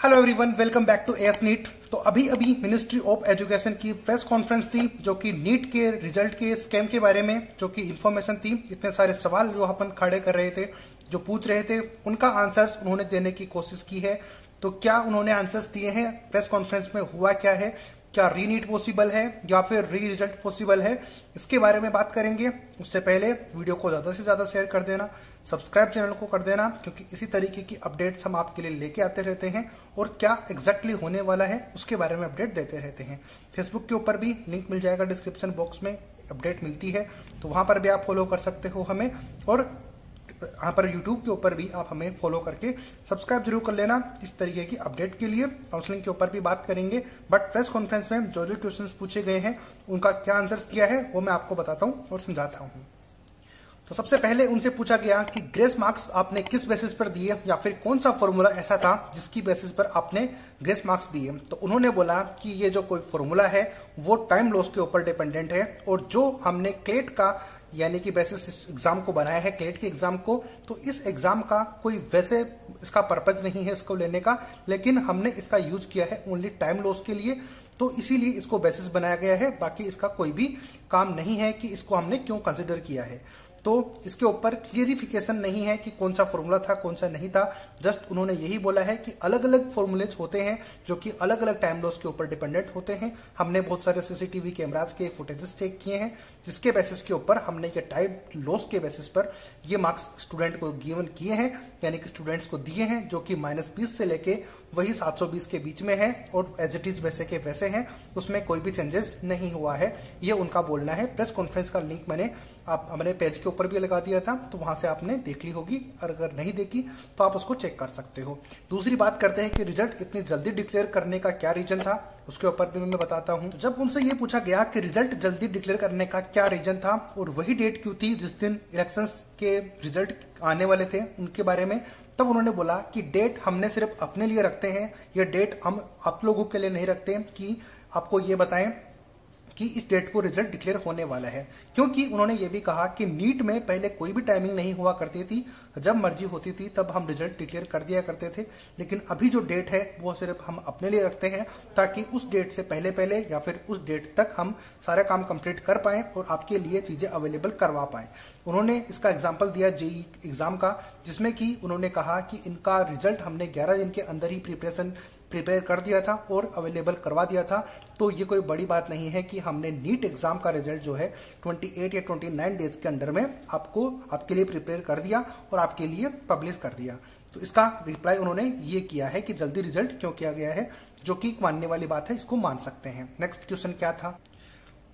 Hello everyone, welcome back to AS NEET. तो अभी अभी मिनिस्ट्री ऑफ एजुकेशन की प्रेस कॉन्फ्रेंस थी जो कि नीट के रिजल्ट के स्कैम के बारे में जो कि इन्फॉर्मेशन थी। इतने सारे सवाल जो अपन खड़े कर रहे थे, जो पूछ रहे थे, उनका आंसर्स उन्होंने देने की कोशिश की है। तो क्या उन्होंने आंसर्स दिए हैं? प्रेस कॉन्फ्रेंस में हुआ क्या है? क्या री नीट पॉसिबल है या फिर री रिजल्ट पॉसिबल है? इसके बारे में बात करेंगे। उससे पहले वीडियो को ज्यादा से ज्यादा शेयर कर देना, सब्सक्राइब चैनल को कर देना, क्योंकि इसी तरीके की अपडेट्स हम आपके लिए लेके आते रहते हैं और क्या एग्जैक्टली होने वाला है उसके बारे में अपडेट देते रहते हैं। फेसबुक के ऊपर भी लिंक मिल जाएगा, डिस्क्रिप्शन बॉक्स में अपडेट मिलती है, तो वहां पर भी आप फॉलो कर सकते हो हमें। और यहाँ पर यूट्यूब के ऊपर भी आप हमें फॉलो करके सब्सक्राइब जरूर कर लेना इस तरीके की अपडेट के लिए। काउंसलिंग के ऊपर भी बात करेंगे, बट प्रेस कॉन्फ्रेंस में जो जो क्वेश्चंस पूछे गए हैं उनका क्या आंसर्स किया है वो मैं आपको बताता हूँ और समझाता हूँ। तो सबसे पहले उनसे पूछा गया कि ग्रेस मार्क्स आपने किस बेसिस पर दिए या फिर कौन सा फॉर्मूला ऐसा था जिसकी बेसिस पर आपने ग्रेस मार्क्स दिए। तो उन्होंने बोला कि ये जो कोई फॉर्मूला है वो टाइम लॉस के ऊपर डिपेंडेंट है, और जो हमने क्लेट का यानी कि बेसिस इस एग्जाम को बनाया है, क्लेट के एग्जाम को, तो इस एग्जाम का कोई वैसे इसका पर्पज नहीं है इसको लेने का, लेकिन हमने इसका यूज किया है ओनली टाइम लॉस के लिए, तो इसीलिए इसको बेसिस बनाया गया है। बाकी इसका कोई भी काम नहीं है कि इसको हमने क्यों कंसिडर किया है। तो इसके ऊपर क्लियरिफिकेशन नहीं है कि कौन सा फॉर्मूला था कौन सा नहीं था। जस्ट उन्होंने यही बोला है कि अलग अलग फॉर्मूलेज होते हैं जो कि अलग अलग टाइम लॉस के ऊपर डिपेंडेंट होते हैं। हमने बहुत सारे सीसीटीवी कैमरास के फुटेजेस चेक किए हैं जिसके बेसिस के ऊपर हमने ये टाइम लॉस के बेसिस पर ये मार्क्स स्टूडेंट को गिवन किए हैं, यानी कि स्टूडेंट्स को दिए हैं, जो कि -20 से लेके वही 720 के बीच में है और एज इट इज वैसे के वैसे हैं, उसमें कोई भी चेंजेस नहीं हुआ है, ये उनका बोलना है। प्रेस कॉन्फ्रेंस का लिंक मैंने अपने पेज के ऊपर भी लगा दिया था, तो वहां से आपने देख ली होगी, और अगर नहीं देखी तो आप उसको चेक कर सकते हो। दूसरी बात करते हैं कि रिजल्ट इतनी जल्दी डिक्लेयर करने का क्या रीजन था, उसके ऊपर भी मैं बताता हूं। तो जब उनसे ये पूछा गया कि रिजल्ट जल्दी डिक्लेयर करने का क्या रीजन था और वही डेट क्यों थी जिस दिन इलेक्शंस के रिजल्ट आने वाले थे उनके बारे में, तब उन्होंने बोला कि डेट हमने सिर्फ अपने लिए रखते हैं, ये डेट हम आप लोगों के लिए नहीं रखते कि आपको ये बताएं कि इस डेट को रिजल्ट डिक्लेयर होने वाला है। क्योंकि उन्होंने ये भी कहा कि नीट में पहले कोई भी टाइमिंग नहीं हुआ करती थी, जब मर्जी होती थी तब हम रिजल्ट डिक्लेयर कर दिया करते थे, लेकिन अभी जो डेट है वो सिर्फ हम अपने लिए रखते हैं ताकि उस डेट से पहले पहले या फिर उस डेट तक हम सारा काम कंप्लीट कर पाएं और आपके लिए चीजें अवेलेबल करवा पाएं। उन्होंने इसका एग्जाम्पल दिया जेई एग्जाम का, जिसमें कि उन्होंने कहा कि इनका रिजल्ट हमने 11 दिन के अंदर ही प्रिपेयर कर दिया था और अवेलेबल करवा दिया था। तो ये कोई बड़ी बात नहीं है कि हमने नीट एग्जाम का रिजल्ट जो है 28 या 29 डेज के अंदर में आपके लिए प्रिपेयर कर दिया और आपके लिए पब्लिश कर दिया। तो इसका रिप्लाई उन्होंने ये किया है कि जल्दी रिजल्ट क्यों किया गया है, जो कि मानने वाली बात है, इसको मान सकते हैं। नेक्स्ट क्वेश्चन क्या था?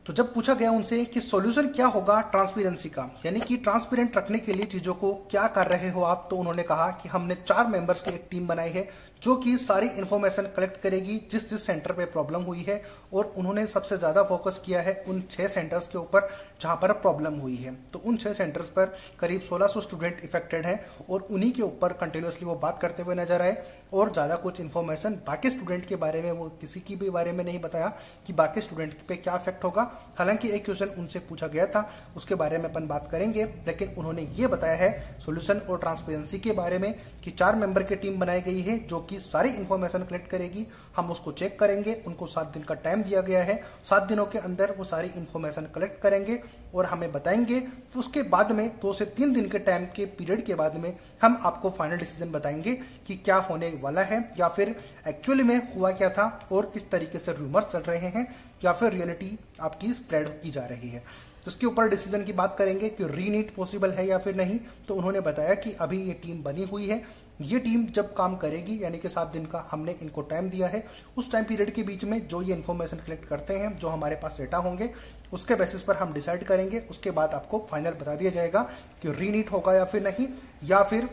तो जब पूछा गया उनसे कि सॉल्यूशन क्या होगा ट्रांसपेरेंसी का, यानी कि ट्रांसपेरेंट रखने के लिए चीजों को क्या कर रहे हो आप, तो उन्होंने कहा कि हमने 4 मेंबर्स की एक टीम बनाई है जो कि सारी इंफॉर्मेशन कलेक्ट करेगी जिस जिस सेंटर पे प्रॉब्लम हुई है, और उन्होंने सबसे ज्यादा फोकस किया है उन 6 सेंटर्स के ऊपर जहां पर प्रॉब्लम हुई है। तो उन 6 सेंटर्स पर करीब 1600 स्टूडेंट इफेक्टेड हैं और उन्हीं के ऊपर कंटिन्यूसली वो बात करते हुए नजर आए, और ज्यादा कुछ इन्फॉर्मेशन बाकी स्टूडेंट के बारे में वो किसी की भी बारे में नहीं बताया कि बाकी स्टूडेंट पे क्या इफेक्ट होगा। हालांकि एक क्वेश्चन उनसे पूछा गया था, उसके बारे में अपन बात करेंगे, लेकिन उन्होंने ये बताया है सोल्यूशन और ट्रांसपेरेंसी के बारे में कि 4 मेंबर की टीम बनाई गई है जो कि सारी इंफॉर्मेशन कलेक्ट करेगी, हम उसको चेक करेंगे। उनको 7 दिन का टाइम दिया गया है, 7 दिनों के अंदर वो सारी इंफॉर्मेशन कलेक्ट करेंगे और हमें बताएंगे। उसके बाद में 2 से 3 दिन के टाइम के पीरियड के बाद में हम आपको फाइनल डिसीजन बताएंगे कि क्या होने वाला है या फिर एक्चुअली में हुआ क्या था और किस तरीके से रूमर्स चल रहे हैं या फिर रियलिटी आपकी स्प्रेड की जा रही है। तो इसके ऊपर डिसीजन की बात करेंगे कि रीनीट पॉसिबल है या फिर नहीं। तो उन्होंने बताया कि अभी ये टीम बनी हुई है, ये टीम जब काम करेगी, यानी कि 7 दिन का हमने इनको टाइम दिया है, उस टाइम पीरियड के बीच में जो ये इन्फॉर्मेशन कलेक्ट करते हैं, जो हमारे पास डेटा होंगे, उसके बेसिस पर हम डिसाइड करेंगे। उसके बाद आपको फाइनल बता दिया जाएगा कि रीनीट होगा या फिर नहीं, या फिर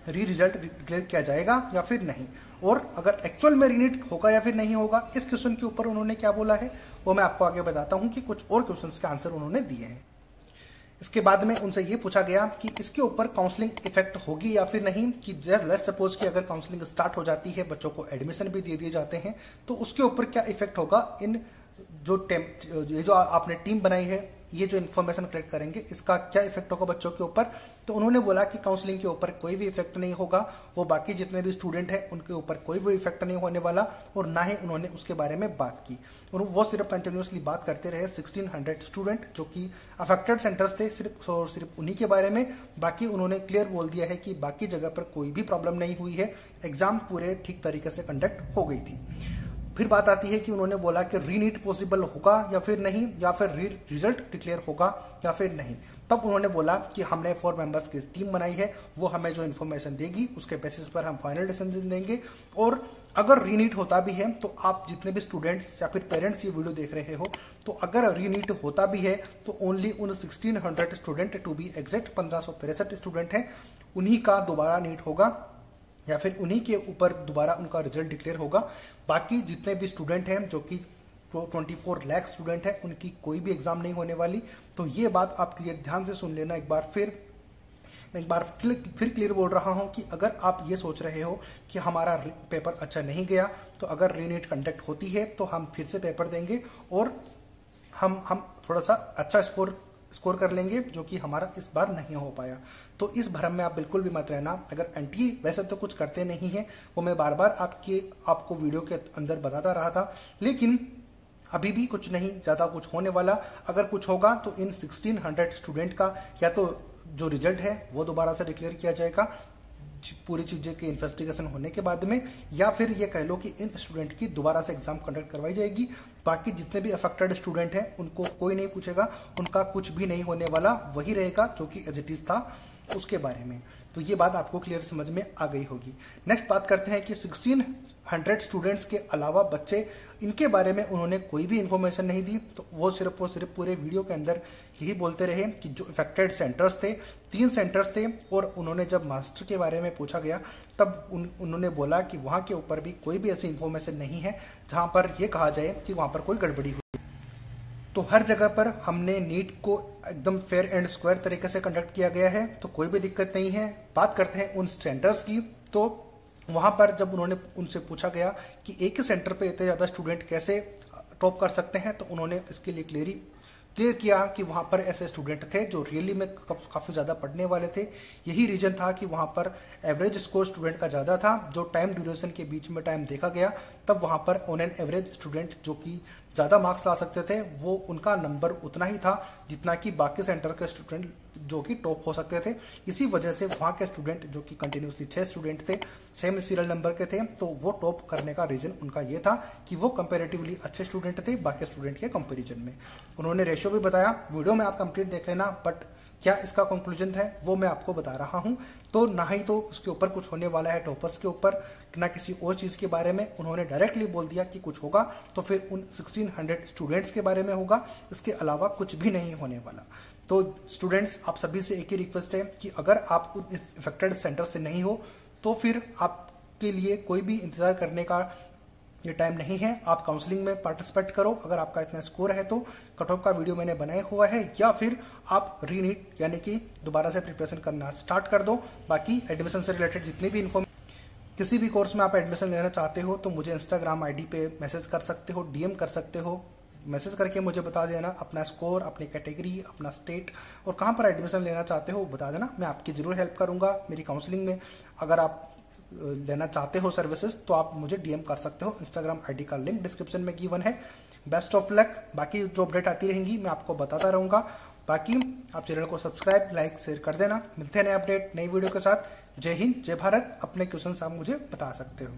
री रिजल्ट डिक्लेयर किया जाएगा या फिर नहीं, और अगर एक्चुअल में रीनीट होगा या फिर नहीं होगा। इस क्वेश्चन के ऊपर उन्होंने क्या बोला है वो मैं आपको आगे बताता हूं कि कुछ और क्वेश्चंस के आंसर उन्होंने दिए हैं। इसके बाद में उनसे ये पूछा गया कि इसके ऊपर काउंसलिंग इफेक्ट होगी या फिर नहीं, कि लेट्स सपोज कि अगर काउंसलिंग स्टार्ट हो जाती है, बच्चों को एडमिशन भी दे दिए जाते हैं, तो उसके ऊपर क्या इफेक्ट होगा इन ये जो आपने टीम बनाई है, ये जो इन्फॉर्मेशन कलेक्ट करेंगे, इसका क्या इफेक्ट होगा बच्चों के ऊपर। तो उन्होंने बोला कि काउंसलिंग के ऊपर कोई भी इफेक्ट नहीं होगा, वो बाकी जितने भी स्टूडेंट हैं उनके ऊपर कोई भी इफेक्ट नहीं होने वाला, और ना ही उन्होंने उसके बारे में बात की। और वो सिर्फ कंटिन्यूसली बात करते रहे 1600 स्टूडेंट जो कि अफेक्टेड सेंटर्स थे, सिर्फ उन्हीं के बारे में। बाकी उन्होंने क्लियर बोल दिया है कि बाकी जगह पर कोई भी प्रॉब्लम नहीं हुई है, एग्जाम पूरे ठीक तरीके से कंडक्ट हो गई थी। फिर बात आती है कि उन्होंने बोला कि रीनीट पॉसिबल होगा या फिर नहीं, या फिर रिजल्ट डिक्लेयर होगा या फिर नहीं। तब उन्होंने बोला कि हमने 4 मेंबर्स की टीम बनाई है, वो हमें जो इन्फॉर्मेशन देगी उसके बेसिस पर हम फाइनल डिसीजन देंगे। और अगर रीनीट होता भी है तो आप जितने भी स्टूडेंट्स या फिर पेरेंट्स ये वीडियो देख रहे हो, तो अगर रीनीट होता भी है तो ओनली उन 1600 student, to be exact 1563 student हैं, उन्हीं का दोबारा नीट होगा या फिर उन्हीं के ऊपर दोबारा उनका रिजल्ट डिक्लेयर होगा। बाकी जितने भी स्टूडेंट हैं जो कि 24 लाख स्टूडेंट हैं, उनकी कोई भी एग्जाम नहीं होने वाली। तो ये बात आप क्लियर ध्यान से सुन लेना एक बार फिर। मैं एक बार फिर क्लियर बोल रहा हूं कि अगर आप ये सोच रहे हो कि हमारा पेपर अच्छा नहीं गया, तो अगर रीनीट कंडक्ट होती है तो हम फिर से पेपर देंगे और हम थोड़ा सा अच्छा स्कोर कर लेंगे, जो कि हमारा इस बार नहीं हो पाया। तो इस भ्रम में आप बिल्कुल भी मत रहना। अगर एनटीए वैसे तो कुछ करते नहीं है, वो मैं बार बार आपको वीडियो के अंदर बताता रहा था, लेकिन अभी भी कुछ नहीं ज़्यादा कुछ होने वाला। अगर कुछ होगा तो इन 1600 स्टूडेंट का या तो जो रिजल्ट है वो दोबारा से डिक्लेयर किया जाएगा पूरी चीज़ें के इन्वेस्टिगेशन होने के बाद में, या फिर ये कह लो कि इन स्टूडेंट की दोबारा से एग्जाम कंडक्ट करवाई जाएगी। बाकी जितने भी अफेक्टेड स्टूडेंट हैं उनको कोई नहीं पूछेगा, उनका कुछ भी नहीं होने वाला, वही रहेगा जो कि एज इट इज था उसके बारे में। तो ये बात आपको क्लियर समझ में आ गई होगी। नेक्स्ट बात करते हैं कि 1600 स्टूडेंट्स के अलावा बच्चे, इनके बारे में उन्होंने कोई भी इंफॉर्मेशन नहीं दी। तो वो सिर्फ पूरे वीडियो के अंदर यही बोलते रहे कि जो इफेक्टेड सेंटर्स थे, 3 सेंटर्स थे, और उन्होंने जब मास्टर के बारे में पूछा गया तब उन्होंने बोला कि वहाँ के ऊपर भी कोई भी ऐसी इंफॉर्मेशन नहीं है जहाँ पर यह कहा जाए कि वहाँ पर कोई गड़बड़ी हुई। तो हर जगह पर हमने नीट को एकदम फेयर एंड स्क्वायर तरीके से कंडक्ट किया गया है, तो कोई भी दिक्कत नहीं है। बात करते हैं उन सेंटर्स की। तो वहाँ पर जब उन्होंने उनसे पूछा गया कि एक ही सेंटर पे इतने ज़्यादा स्टूडेंट कैसे टॉप कर सकते हैं, तो उन्होंने इसके लिए क्लियर किया कि वहाँ पर ऐसे स्टूडेंट थे जो रियली में काफ़ी ज़्यादा पढ़ने वाले थे। यही रीजन था कि वहाँ पर एवरेज स्कोर स्टूडेंट का ज़्यादा था। जो टाइम ड्यूरेशन के बीच में टाइम देखा गया, तब वहाँ पर ऑन एन एवरेज स्टूडेंट जो कि ज़्यादा मार्क्स ला सकते थे, वो उनका नंबर उतना ही था जितना कि बाकी सेंटर के स्टूडेंट जो कि टॉप हो सकते थे। इसी वजह से वहाँ के स्टूडेंट जो कि कंटिन्यूसली 6 स्टूडेंट थे, सेम सीरियल नंबर के थे, तो वो टॉप करने का रीज़न उनका ये था कि वो कंपेरेटिवली अच्छे स्टूडेंट थे बाकी स्टूडेंट के कंपेरिजन में। उन्होंने रेशियो भी बताया, वीडियो में आप कंप्लीट देख लेना, बट क्या इसका कंक्लूजन है वो मैं आपको बता रहा हूं। तो ना ही तो उसके ऊपर कुछ होने वाला है टॉपर्स के ऊपर, ना किसी और चीज़ के बारे में। उन्होंने डायरेक्टली बोल दिया कि कुछ होगा तो फिर उन 1600 स्टूडेंट्स के बारे में होगा, इसके अलावा कुछ भी नहीं होने वाला। तो स्टूडेंट्स, आप सभी से एक ही रिक्वेस्ट है कि अगर आप इस इफेक्टेड सेंटर से नहीं हो तो फिर आपके लिए कोई भी इंतजार करने का ये टाइम नहीं है। आप काउंसलिंग में पार्टिसिपेट करो अगर आपका इतना स्कोर है तो। कट ऑफ का वीडियो मैंने बनाया हुआ है, या फिर आप रीनीट यानी कि दोबारा से प्रिपरेशन करना स्टार्ट कर दो। बाकी एडमिशन से रिलेटेड जितनी भी किसी भी कोर्स में आप एडमिशन लेना चाहते हो तो मुझे इंस्टाग्राम आईडी पे मैसेज कर सकते हो, डीएम कर सकते हो। मैसेज करके मुझे बता देना अपना स्कोर, अपनी कैटेगरी, अपना स्टेट और कहाँ पर एडमिशन लेना चाहते हो बता देना। मैं आपकी ज़रूर हेल्प करूँगा मेरी काउंसलिंग में। अगर आप लेना चाहते हो सर्विसेज तो आप मुझे डीएम कर सकते हो। इंस्टाग्राम आईडी का लिंक डिस्क्रिप्शन में गिवन है। Best of luck. बाकी जो अपडेट आती रहेंगी मैं आपको बताता रहूँगा। बाकी आप चैनल को सब्सक्राइब, लाइक, शेयर कर देना। मिलते हैं नए अपडेट नई वीडियो के साथ। जय हिंद, जय भारत। अपने क्वेश्चन आप मुझे बता सकते हो।